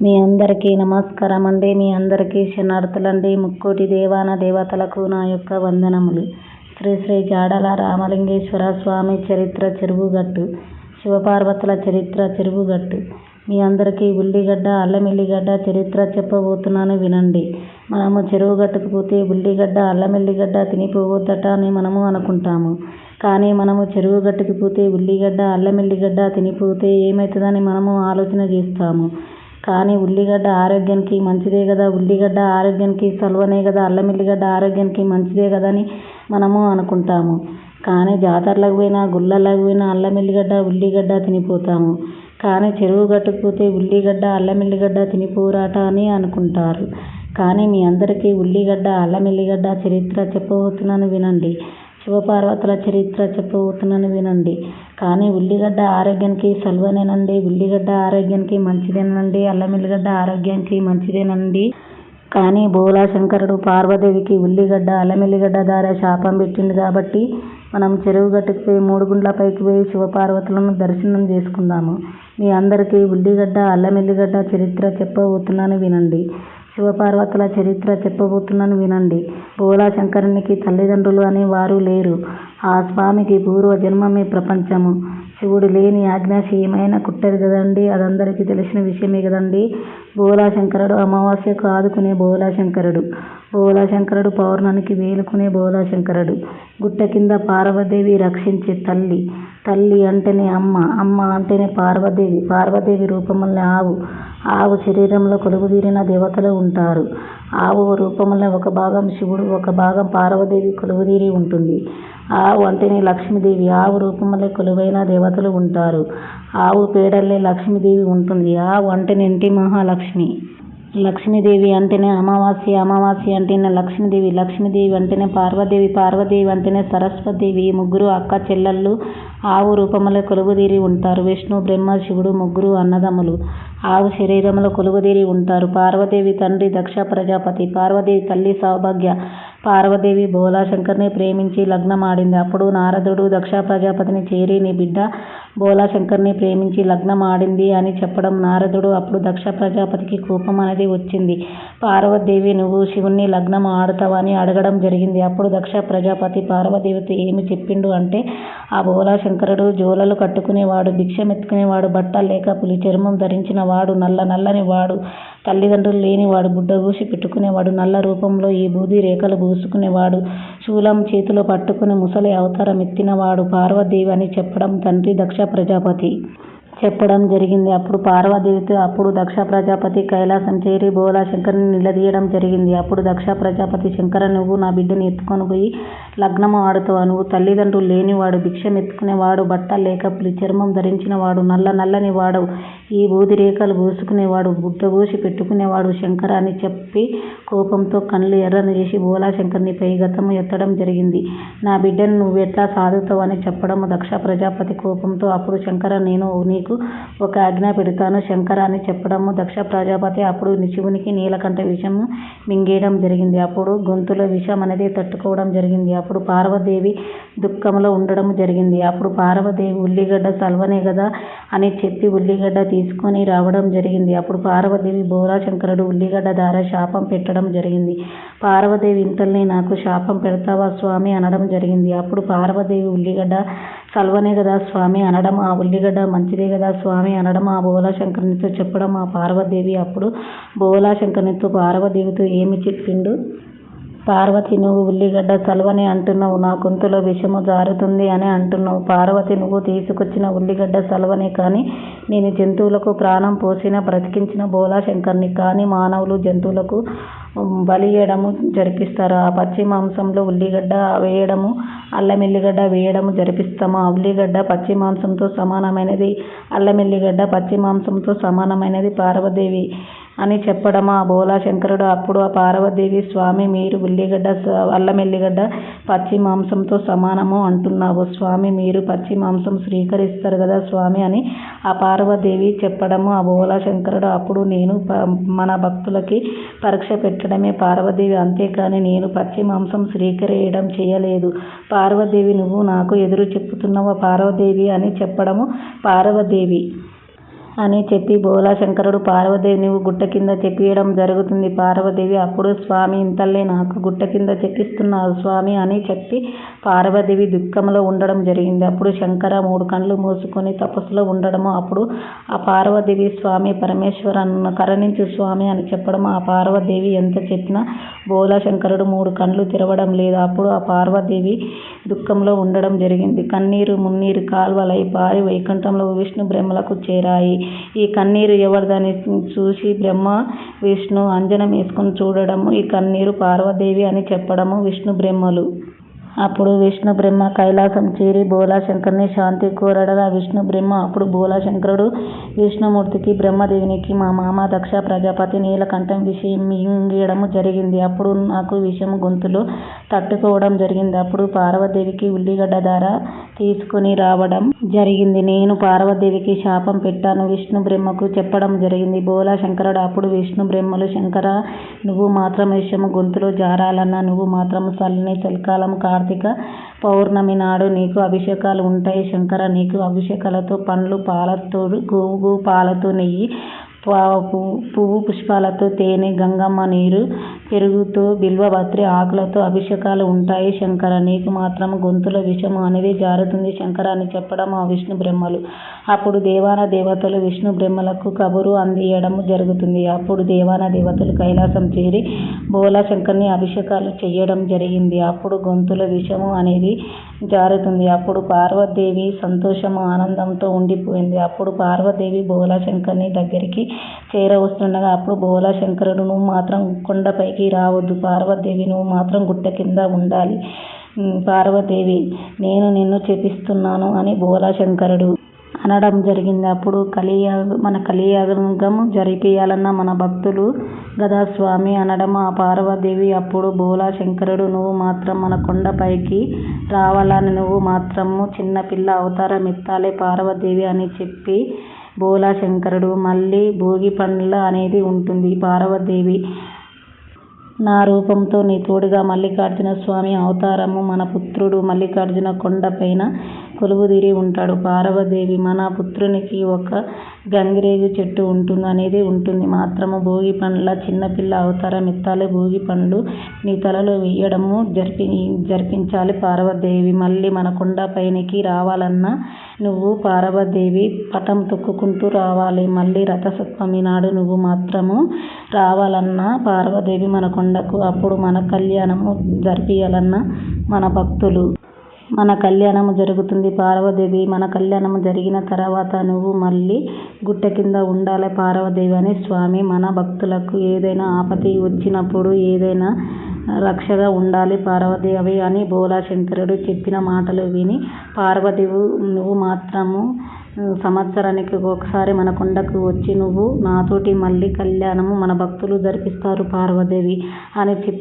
మీ అందరికీ నమస్కారం అండి. మీ అందరికీ శరణార్థులండి. ముక్కోటి దేవాన దేవతలకు నా యొక్క వందనములు. శ్రీ శ్రీ జాడల రామలింగేశ్వర స్వామి చరిత్ర చెరువుగట్టు, శివపార్వతుల చరిత్ర చెరువుగట్టు. మీ అందరికీ ఉల్లిగడ్డ అల్లం ఎల్లిగడ్డ చరిత్ర చెప్పబోతున్నాను, వినండి. మనము చెరువుగట్టుకు పోతే ఉల్లిగడ్డ అల్లం ఎల్లిగడ్డ తినిపోవద్దట అని మనము అనుకుంటాము. కానీ మనము చెరువుగట్టుకు పోతే ఉల్లిగడ్డ అల్లం ఎల్లిగడ్డ తినిపోతే ఏమవుతుందని మనము ఆలోచన చేస్తాము. కానీ ఉల్లిగడ్డ ఆరోగ్యానికి మంచిదే కదా, ఉల్లిగడ్డ ఆరోగ్యానికి సలువనే కదా, అల్లం ఎల్లిగడ్డ ఆరోగ్యానికి మంచిదే కదా అని మనము అనుకుంటాము. కానీ జాతరలకు పోయినా గుళ్ళలకు పోయినా అల్లం ఎల్లిగడ్డ ఉల్లిగడ్డ తినిపోతాము. కానీ చెరువు గట్టుకుపోతే ఉల్లిగడ్డ అల్లం ఎల్లిగడ్డ తినిపోరాట అని అనుకుంటారు. కానీ మీ అందరికీ ఉల్లిగడ్డ అల్లం ఎల్లిగడ్డ చరిత్ర చెప్పబోతున్నాను, వినండి. శివపార్వతుల చరిత్ర చెప్పబోతున్నాను, వినండి. కానీ ఉల్లిగడ్డ ఆరోగ్యానికి సలువనేనండి, ఉల్లిగడ్డ ఆరోగ్యానికి మంచిదేనండి, అల్లం ఎల్లిగడ్డ ఆరోగ్యానికి మంచిదేనండి. కానీ బోలాశంకరుడు పార్వదేవికి ఉల్లిగడ్డ అల్లం ఎల్లిగడ్డ ద్వారా శాపం పెట్టిండు కాబట్టి మనం చెరువు గట్టుకు పోయి 3 గుండ్ల పైకి పోయి శివపార్వతులను దర్శనం చేసుకుందాము. మీ అందరికీ ఉల్లిగడ్డ అల్లం ఎల్లిగడ్డ చరిత్ర చెప్పబోతున్నాను, వినండి. శివపార్వతుల చరిత్ర చెప్పబోతున్నాను, వినండి. బోలాశంకరునికి తల్లిదండ్రులు అని వారు లేరు. ఆ స్వామికి పూర్వ జన్మమే ప్రపంచము. శివుడు లేని ఆజ్ఞాసి ఏమైనా కుట్టదు కదండి, అదందరికీ తెలిసిన విషయమే కదండి. బోలాశంకరుడు అమావాస్యకు ఆదుకునే బోలాశంకరుడు, బోలాశంకరుడు పౌర్ణమికి వేలుకునే బోలాశంకరుడు, గుట్ట కింద పార్వదేవి రక్షించే తల్లి. తల్లి అంటేనే అమ్మ, అమ్మ అంటేనే పార్వదేవి, పార్వదేవి రూపంలో ఆవు, ఆవు శరీరంలో కొలువుదీరిన దేవతలు ఉంటారు. ఆవు రూపంలో ఒక భాగం శివుడు, ఒక భాగం పార్వదేవి కొలువుదీరి ఉంటుంది. ఆవు అంటేనే లక్ష్మీదేవి, ఆవు రూపంలో కొలువైన దేవతలు ఉంటారు. ఆవు పేడల్లే లక్ష్మీదేవి ఉంటుంది. ఆవు అంటేనే ఇంటి మహాలక్ష్మి, లక్ష్మీదేవి అంటేనే అమావాస్య, అమావాస్య అంటేనే లక్ష్మీదేవి, లక్ష్మీదేవి అంటేనే పార్వదేవి, పార్వదేవి అంటేనే సరస్వతీదేవి. ఈ ముగ్గురు అక్క చెల్లెళ్ళు ఆవు రూపంలో కొలువుదీరి ఉంటారు. విష్ణు బ్రహ్మ శివుడు ముగ్గురు అన్నదమ్ములు ఆవు శరీరంలో కొలువుదీరి ఉంటారు. పార్వదేవి తండ్రి దక్ష ప్రజాపతి, పార్వదేవి తల్లి సౌభాగ్య. పార్వదేవి బోలాశంకర్ని ప్రేమించి లగ్నమాడింది. అప్పుడు నారదుడు దక్ష ప్రజాపతిని చేరి నీ బిడ్డ బోలాశంకర్ని ప్రేమించి లగ్నమాడింది అని చెప్పడం. నారదుడు అప్పుడు దక్ష ప్రజాపతికి కోపం అనేది వచ్చింది. పార్వదేవి నువ్వు శివుణ్ణి లగ్నం ఆడుతావని అడగడం జరిగింది. అప్పుడు దక్ష ప్రజాపతి పార్వదేవితో ఏమి చెప్పిండు అంటే, ఆ బోలాశంకరుడు జోలలు కట్టుకునేవాడు, భిక్షమెత్తుకునేవాడు, బట్టలు లేక పులి చర్మం ధరించిన వాడు, నల్లని వాడు, తల్లిదండ్రులు లేనివాడు, బుడ్డగూసి పెట్టుకునేవాడు, నల్ల రూపంలో ఈ బూది రేఖలు పూసుకునేవాడు, శూలం చేతిలో పట్టుకుని ముసలి అవతారం ఎత్తినవాడు పార్వదేవి అని చెప్పడం తండ్రి దక్ష ప్రజాపతి చెప్పడం జరిగింది. అప్పుడు పార్వదేవితో అప్పుడు దక్ష ప్రజాపతి కైలాసం చేరి బోలాశంకర్ని నిలదీయడం జరిగింది. అప్పుడు దక్ష ప్రజాపతి శంకర నువ్వు నా బిడ్డని ఎత్తుకొని పోయి లగ్నము ఆడుతావా? నువ్వు తల్లిదండ్రులు లేనివాడు, భిక్షం ఎత్తుకునేవాడు, బట్టలు లేక పులి చర్మం ధరించినవాడు, నల్లని వాడు, ఈ బూది రేఖలు పూసుకునేవాడు, బుడ్డగూసి పెట్టుకునేవాడు శంకర అని చెప్పి కోపంతో కళ్ళు ఎర్రని చేసి బోలాశంకర్ని పై గతము ఎత్తడం జరిగింది. నా బిడ్డను నువ్వెట్లా సాదుతావు అని చెప్పడము దక్ష ప్రజాపతి కోపంతో. అప్పుడు శంకర నేను నీకు ఒక ఆజ్ఞ పెడతాను శంకర అని చెప్పడము దక్ష ప్రజాపతి. అప్పుడు శివునికి నీలకంఠ విషము మింగేయడం జరిగింది. అప్పుడు గొంతులో విషం అనేది తట్టుకోవడం జరిగింది. అప్పుడు పార్వదేవి దుఃఖంలో ఉండడం జరిగింది. అప్పుడు పార్వదేవి ఉల్లిగడ్డ సల్వనే కదా అని చెప్పి ఉల్లిగడ్డ తీసుకొని రావడం జరిగింది. అప్పుడు పార్వదేవి బోలాశంకరుడు ఉల్లిగడ్డ ద్వారా శాపం పెట్టడం జరిగింది. పార్వదేవి ఇంటల్ని నాకు శాపం పెడతావా స్వామి అనడం జరిగింది. అప్పుడు పార్వదేవి ఉల్లిగడ్డ సల్వనే కదా స్వామి అనడం, ఆ ఉల్లిగడ్డ మంచిదే కదా స్వామి అనడం ఆ బోలాశంకరునితో చెప్పడం. ఆ పార్వదేవి అప్పుడు బోలాశంకరునితో పార్వదేవితో ఏమి చెప్పిండు, పార్వతి నువ్వు ఉల్లిగడ్డ సల్వనే అంటున్నావు, నా గొంతులో విషము జారుతుంది అని అంటున్నావు. పార్వతి నువ్వు తీసుకొచ్చిన ఉల్లిగడ్డ సల్వనే, కానీ నేను జంతువులకు ప్రాణం పోసిన బ్రతికించిన బోలాశంకర్ని. కానీ మానవులు జంతువులకు బలియడము జరిపిస్తారు. ఆ పచ్చి మాంసంలో ఉల్లిగడ్డ వేయడము, అల్లం ఎల్లిగడ్డ వేయడము జరిపిస్తాము. ఆ ఉల్లిగడ్డ పచ్చి మాంసంతో సమానమైనది, అల్లం ఎల్లిగడ్డ పచ్చి మాంసంతో సమానమైనది పార్వదేవి అని చెప్పడం ఆ బోలాశంకరుడు. అప్పుడు ఆ పార్వదేవి స్వామి మీరు ఉల్లిగడ్డ అల్లం ఎల్లిగడ్డ పచ్చి మాంసంతో సమానము అంటున్నావు స్వామి, మీరు పచ్చి మాంసం స్వీకరిస్తారు కదా స్వామి అని ఆ పార్వదేవి చెప్పడము. ఆ బోలాశంకరుడు అప్పుడు నేను మన భక్తులకి పరీక్ష పెట్టడమే పార్వదేవి, అంతేకాని నేను పచ్చి మాంసం స్వీకరించడం చేయలేదు. పార్వదేవి నువ్వు నాకు ఎదురు చెప్పుతున్నావా పార్వదేవి అని చెప్పడము. పార్వదేవి అని చెప్పి భోళాశంకరుడు పార్వదేవి నువ్వు గుట్ట కింద చెప్పియడం జరుగుతుంది. పార్వదేవి అప్పుడు స్వామి ఇంతల్లే నాకు గుట్ట కింద చెప్పిస్తున్నావు స్వామి అని చెప్పి పార్వదేవి దుఃఖంలో ఉండడం జరిగింది. అప్పుడు శంకర 3 కళ్ళు మూసుకొని తపస్సులో ఉండడము. అప్పుడు ఆ పార్వదేవి స్వామి పరమేశ్వర నన్ను కరుణించు స్వామి అని చెప్పడము. ఆ పార్వదేవి ఎంత చెప్పినా భోళాశంకరుడు 3 కళ్ళు తెరవడం లేదు. అప్పుడు ఆ పార్వదేవి దుఃఖంలో ఉండడం జరిగింది. కన్నీరు మున్నీరు కాల్వలై పారి వైకుంఠంలో విష్ణు బ్రహ్మలకు చేరాయి. ఈ కన్నీరు ఎవరిదని చూసి బ్రహ్మ విష్ణు అంజనం వేసుకుని చూడడము. ఈ కన్నీరు పార్వదేవి అని చెప్పడము విష్ణు బ్రహ్మలు. అప్పుడు విష్ణు బ్రహ్మ కైలాసం చేరి భోళాశంకరుని శాంతి కోరడగా విష్ణు బ్రహ్మ అప్పుడు భోళాశంకరుడు విష్ణుమూర్తికి బ్రహ్మదేవునికి మా మామ దక్ష ప్రజాపతి నీలకంఠం విషయం మింగేయడం జరిగింది. అప్పుడు నాకు విషయం గొంతులో తట్టుకోవడం జరిగింది. అప్పుడు పార్వదేవికి ఉల్లిగడ్డ ధార తీసుకుని రావడం జరిగింది. నేను పార్వదేవికి శాపం పెట్టాను విష్ణు బ్రహ్మకు చెప్పడం జరిగింది. భోళాశంకరుడు అప్పుడు విష్ణు బ్రహ్మలు శంకర నువ్వు మాత్రం విషయం గొంతులో జారాలన్నా నువ్వు మాత్రం చల్లని చలికాలం కార్తీక పౌర్ణమి నాడు నీకు అభిషేకాలు ఉంటాయి శంకర. నీకు అభిషేకాలతో పండ్లు పాలతో గోవు పాలతో నెయ్యి పువ్వు పుష్పాలతో తేనె గంగమ్మ నీరు పెరుగుతో బిల్వపత్రి ఆకులతో అభిషేకాలు ఉంటాయి శంకర. నీకు మాత్రం గొంతులో విషము అనేది జారుతుంది శంకర అని చెప్పడం ఆ విష్ణు బ్రహ్మలు. అప్పుడు దేవాన దేవతలు విష్ణు బ్రహ్మలకు కబురు అందియడం జరుగుతుంది. అప్పుడు దేవాన దేవతలు కైలాసం చేరి భోళాశంకరుని అభిషేకాలు చేయడం జరిగింది. అప్పుడు గొంతులో విషము అనేది జారుతుంది. అప్పుడు పార్వదేవి సంతోషము ఆనందంతో ఉండిపోయింది. అప్పుడు పార్వదేవి భోళాశంకరుని దగ్గరికి చేరవస్తుండగా అప్పుడు భోళాశంకరుడు నువ్వు మాత్రం కొండపైకి రావద్దు పార్వదేవి నువ్వు మాత్రం గుట్ట కింద ఉండాలి పార్వదేవి నేను నిన్ను చేపిస్తున్నాను అని భోళాశంకరుడు అనడం జరిగింది. అప్పుడు మన కలియుగం జరిపియాలన్న మన భక్తులు గదా స్వామి అనడం ఆ పార్వదేవి. అప్పుడు భోళాశంకరుడు నువ్వు మాత్రం మన కొండపైకి రావాలని నువ్వు మాత్రము చిన్నపిల్ల అవతారం ఎత్తాలే పార్వదేవి అని చెప్పి భోళాశంకరుడు మళ్ళీ భోగి పండ్ల అనేది ఉంటుంది. పార్వదేవి నా రూపంతో నీ తోడుగా మల్లికార్జున స్వామి అవతారము మన పుత్రుడు మల్లికార్జున కొండపైన కొలువుదీరి ఉంటాడు. పార్వదేవి మన పుత్రునికి ఒక గంగిరేగు చెట్టు ఉంటుంది అనేది ఉంటుంది మాత్రము భోగి పండ్ల చిన్నపిల్ల అవతారం ఎత్తాలి. భోగి పండ్లు నీ తలలో వేయడము జరిపించాలి పార్వదేవి. మళ్ళీ మన కొండపైనికి రావాలన్నా నువ్వు పార్వదేవి పటం తొక్కుకుంటూ రావాలి. మళ్ళీ రథసప్తమి నాడు నువ్వు మాత్రము రావాలన్నా పార్వదేవి మన కొండకు. అప్పుడు మన కళ్యాణము జరిపియాలన్న మన భక్తులు మన కళ్యాణము జరుగుతుంది పార్వదేవి. మన కళ్యాణము జరిగిన తర్వాత నువ్వు మళ్ళీ గుట్ట కింద ఉండాలి పార్వదేవి అని స్వామి మన భక్తులకు ఏదైనా ఆపత్తి వచ్చినప్పుడు ఏదైనా రక్షగా ఉండాలి పార్వదేవి అని భోళాశంకరుడు చెప్పిన మాటలు విని పార్వదేవి నువ్వు మాత్రము సంవత్సరానికి ఒకసారి మన కొండకు వచ్చి నువ్వు నాతోటి మళ్ళీ కళ్యాణము మన భక్తులు జరిపిస్తారు పార్వదేవి అని చెప్పి